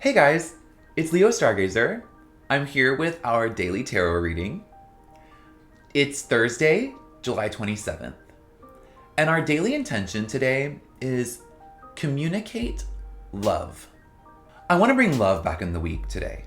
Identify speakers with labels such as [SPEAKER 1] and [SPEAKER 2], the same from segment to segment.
[SPEAKER 1] Hey guys, it's Leo Stargazer. I'm here with our daily tarot reading. It's Thursday, July 27th, and our daily intention today is communicate love. I want to bring love back in the week today.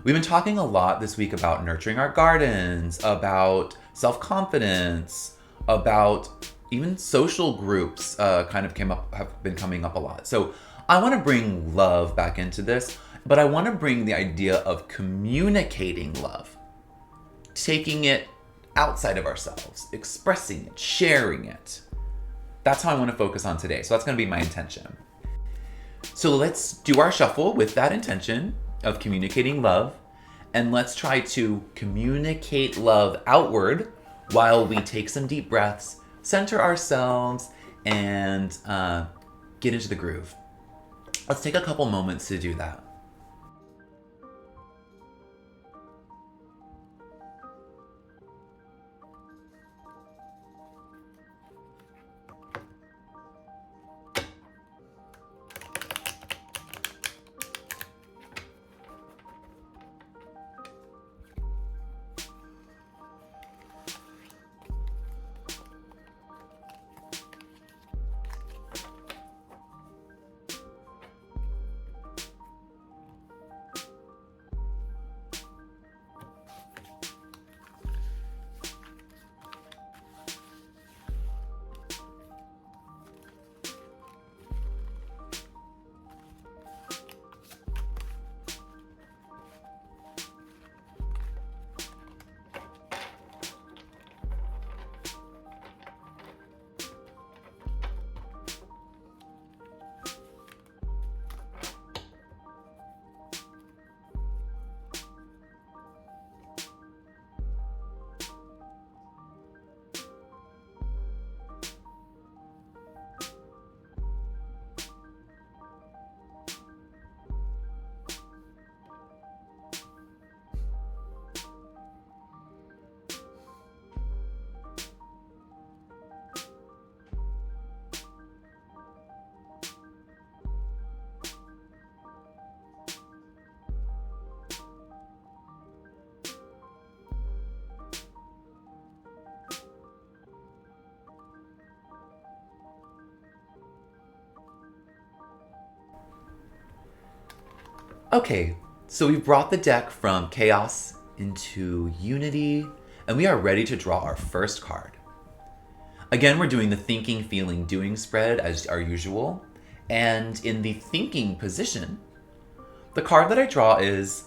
[SPEAKER 1] We've been talking a lot this week about nurturing our gardens, about self-confidence, about even social groups have been coming up a lot. So I want to bring love back into this, but I want to bring the idea of communicating love, taking it outside of ourselves, expressing it, sharing it. That's how I want to focus on today. So that's going to be my intention. So let's do our shuffle with that intention of communicating love, and let's try to communicate love outward while we take some deep breaths, center ourselves, and get into the groove. Let's take a couple moments to do that. Okay, so we've brought the deck from chaos into unity, and we are ready to draw our first card. Again, we're doing the thinking, feeling, doing spread as our usual. And in the thinking position, the card that I draw is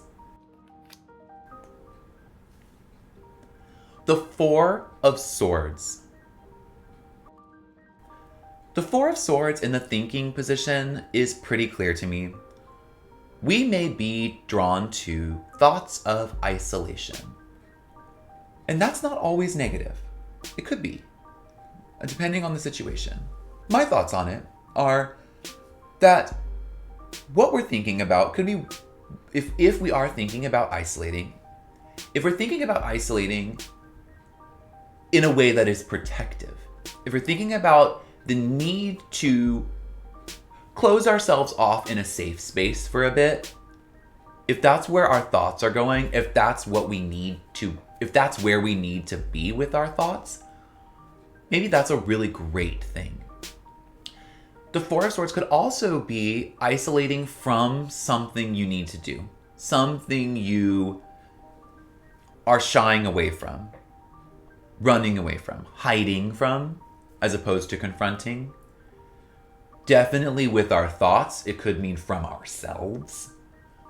[SPEAKER 1] the Four of Swords. The Four of Swords in the thinking position is pretty clear to me. We may be drawn to thoughts of isolation. And that's not always negative. It could be, depending on the situation. My thoughts on it are that what we're thinking about could be, if we are thinking about isolating, if we're thinking about isolating in a way that is protective, if we're thinking about the need to close ourselves off in a safe space for a bit, if that's where our thoughts are going, if that's what we need to, if that's where we need to be with our thoughts, maybe that's a really great thing. The Four of Swords could also be isolating from something you need to do, something you are shying away from, running away from, hiding from, as opposed to confronting. Definitely with our thoughts, it could mean from ourselves.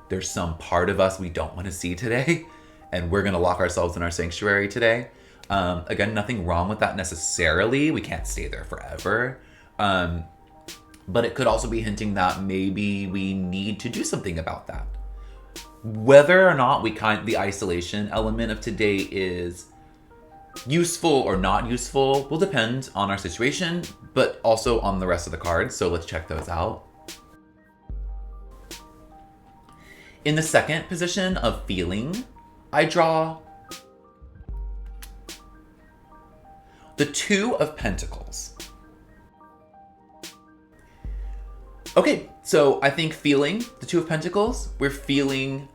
[SPEAKER 1] There's some part of us we don't want to see today, and we're going to lock ourselves in our sanctuary today. Again, nothing wrong with that necessarily. We can't stay there forever. But it could also be hinting that maybe we need to do something about that. Whether or not the isolation element of today is useful or not useful will depend on our situation, but also on the rest of the cards. So let's check those out. In the second position of feeling, I draw the Two of Pentacles. Okay, So I think feeling the Two of Pentacles, we're feeling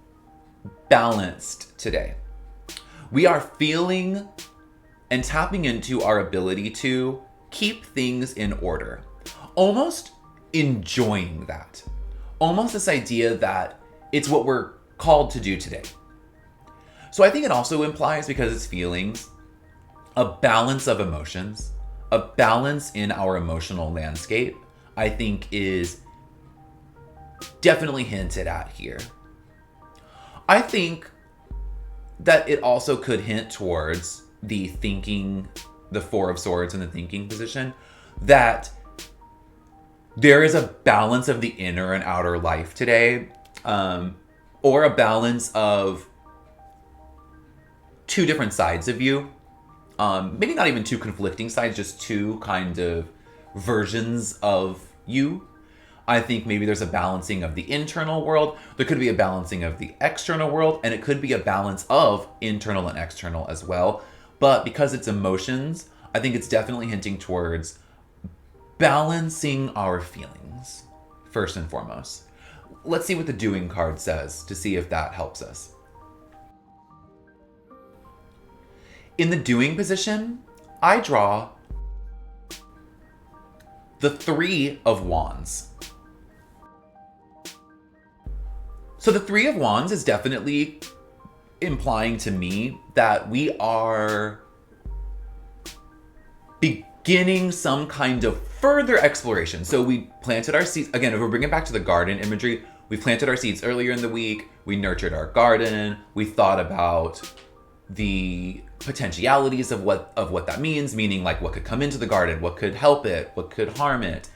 [SPEAKER 1] balanced today. We are feeling and tapping into our ability to keep things in order. Almost enjoying that. Almost this idea that it's what we're called to do today. So I think it also implies, because it's feelings, a balance of emotions, a balance in our emotional landscape, I think is definitely hinted at here. I think that it also could hint towards the thinking, the Four of Swords in the thinking position, that there is a balance of the inner and outer life today, or a balance of two different sides of you. Maybe not even two conflicting sides, just two kind of versions of you. I think maybe there's a balancing of the internal world. There could be a balancing of the external world, and it could be a balance of internal and external as well. But because it's emotions, I think it's definitely hinting towards balancing our feelings, first and foremost. Let's see what the Doing card says to see if that helps us. In the Doing position, I draw the Three of Wands. So the Three of Wands is definitely implying to me that we are beginning some kind of further exploration. So we planted our seeds. Again, if we're bringing it back to the garden imagery, we planted our seeds earlier in the week. We nurtured our garden. We thought about the potentialities of what that means, meaning like what could come into the garden, what could help it, what could harm it.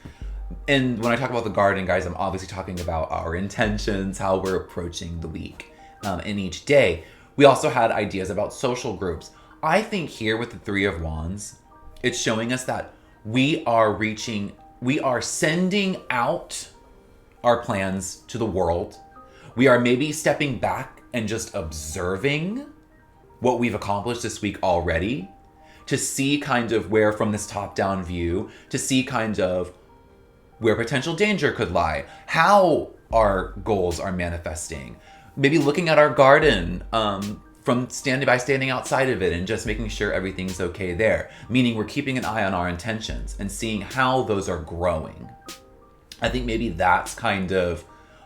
[SPEAKER 1] And when I talk about the garden, guys, I'm obviously talking about our intentions, how we're approaching the week, and each day. We also had ideas about social groups. I think here with the Three of Wands, it's showing us that we are sending out our plans to the world. We are maybe stepping back and just observing what we've accomplished this week already, to see kind of where, from this top-down view, to see kind of where potential danger could lie, how our goals are manifesting. Maybe looking at our garden from standing outside of it and just making sure everything's okay there. Meaning we're keeping an eye on our intentions and seeing how those are growing. I think maybe that's kind of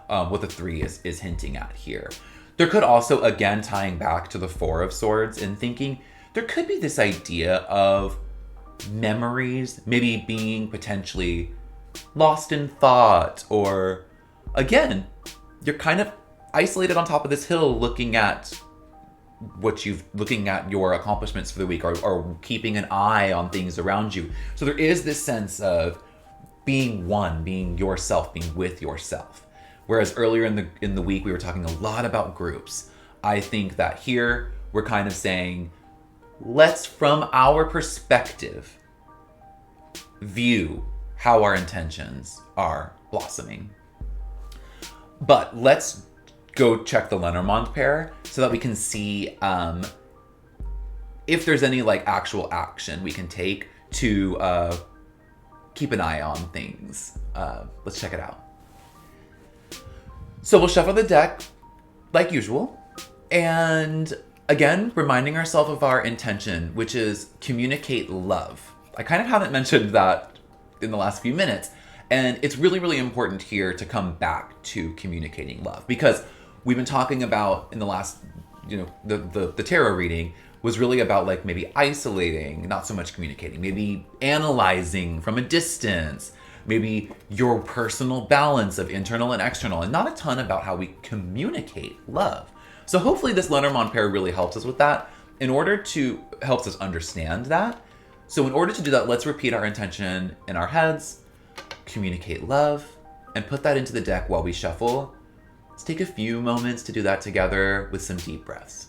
[SPEAKER 1] what the Three is hinting at here. There could also, again, tying back to the Four of Swords and thinking, there could be this idea of memories maybe being potentially lost in thought, or again, you're kind of isolated on top of this hill looking at your accomplishments for the week, or keeping an eye on things around you. So there is this sense of being one, being yourself, being with yourself. Whereas earlier in the week we were talking a lot about groups. I think that here we're kind of saying, let's, from our perspective, view how our intentions are blossoming. But let's go check the Lenormand pair so that we can see if there's any like actual action we can take to keep an eye on things. Let's check it out. So we'll shuffle the deck like usual. And again, reminding ourselves of our intention, which is communicate love. I kind of haven't mentioned that in the last few minutes. And it's really, really important here to come back to communicating love, because we've been talking about in the last, the tarot reading was really about like maybe isolating, not so much communicating, maybe analyzing from a distance, maybe your personal balance of internal and external, and not a ton about how we communicate love. So hopefully this Lenormand pair really helps us with that, helps us understand that. So in order to do that, let's repeat our intention in our heads, communicate love, and put that into the deck while we shuffle. Let's take a few moments to do that together with some deep breaths.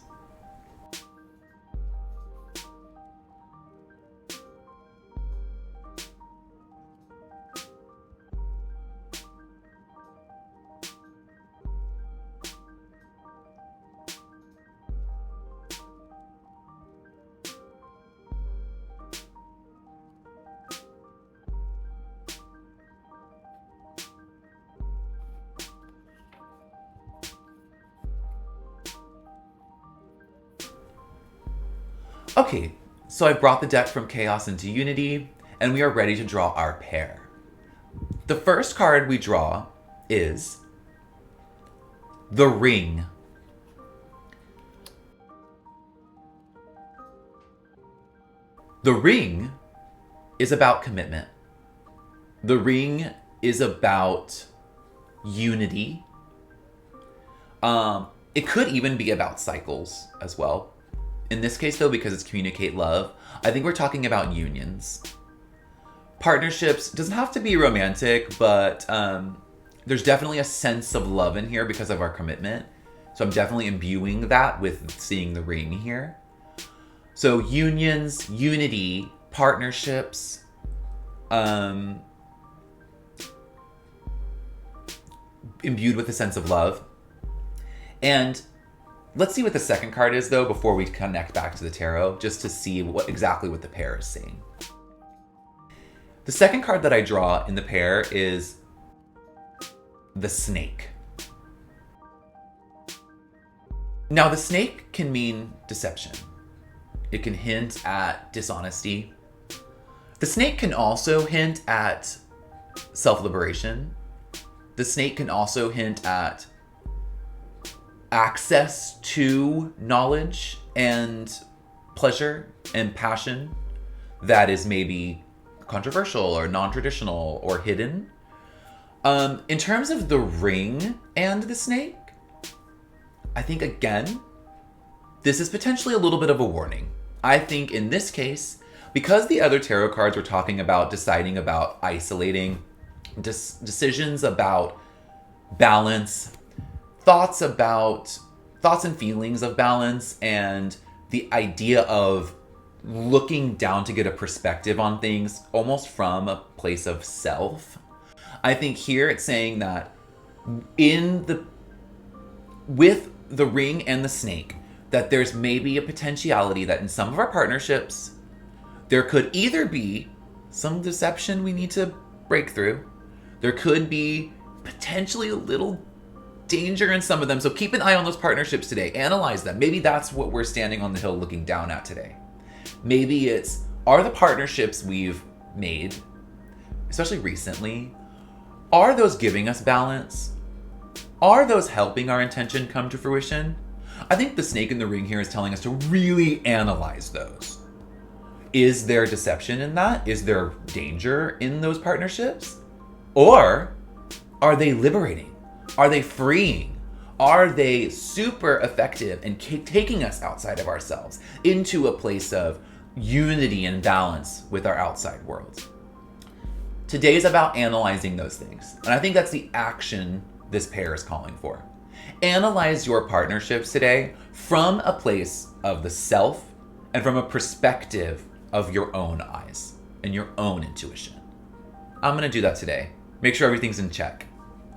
[SPEAKER 1] Okay, so I've brought the deck from chaos into unity, and we are ready to draw our pair. The first card we draw is the Ring. The Ring is about commitment. The Ring is about unity. It could even be about cycles as well. In this case, though, because it's communicate love, I think we're talking about unions. Partnerships doesn't have to be romantic, but there's definitely a sense of love in here because of our commitment. So I'm definitely imbuing that with seeing the ring here. So unions, unity, partnerships, imbued with a sense of love. And let's see what the second card is, though, before we connect back to the tarot, just to see exactly what the pair is saying. The second card that I draw in the pair is the Snake. Now, the snake can mean deception. It can hint at dishonesty. The snake can also hint at self-liberation. The snake can also hint at access to knowledge and pleasure and passion that is maybe controversial or non-traditional or hidden. In terms of the ring and the snake, I think, again, this is potentially a little bit of a warning. I think in this case, because the other tarot cards were talking about deciding about isolating, decisions about balance, thoughts and feelings of balance, and the idea of looking down to get a perspective on things almost from a place of self. I think here it's saying that with the ring and the snake, that there's maybe a potentiality that in some of our partnerships, there could either be some deception we need to break through. There could be potentially a little danger in some of them. So keep an eye on those partnerships today. Analyze them. Maybe that's what we're standing on the hill looking down at today. Maybe it's, are the partnerships we've made, especially recently, are those giving us balance? Are those helping our intention come to fruition? I think the snake in the ring here is telling us to really analyze those. Is there deception in that? Is there danger in those partnerships? Or are they liberating? Are they freeing? Are they super effective in taking us outside of ourselves into a place of unity and balance with our outside world? Today is about analyzing those things. And I think that's the action this pair is calling for. Analyze your partnerships today from a place of the self and from a perspective of your own eyes and your own intuition. I'm going to do that today. Make sure everything's in check.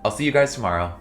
[SPEAKER 1] I'll see you guys tomorrow.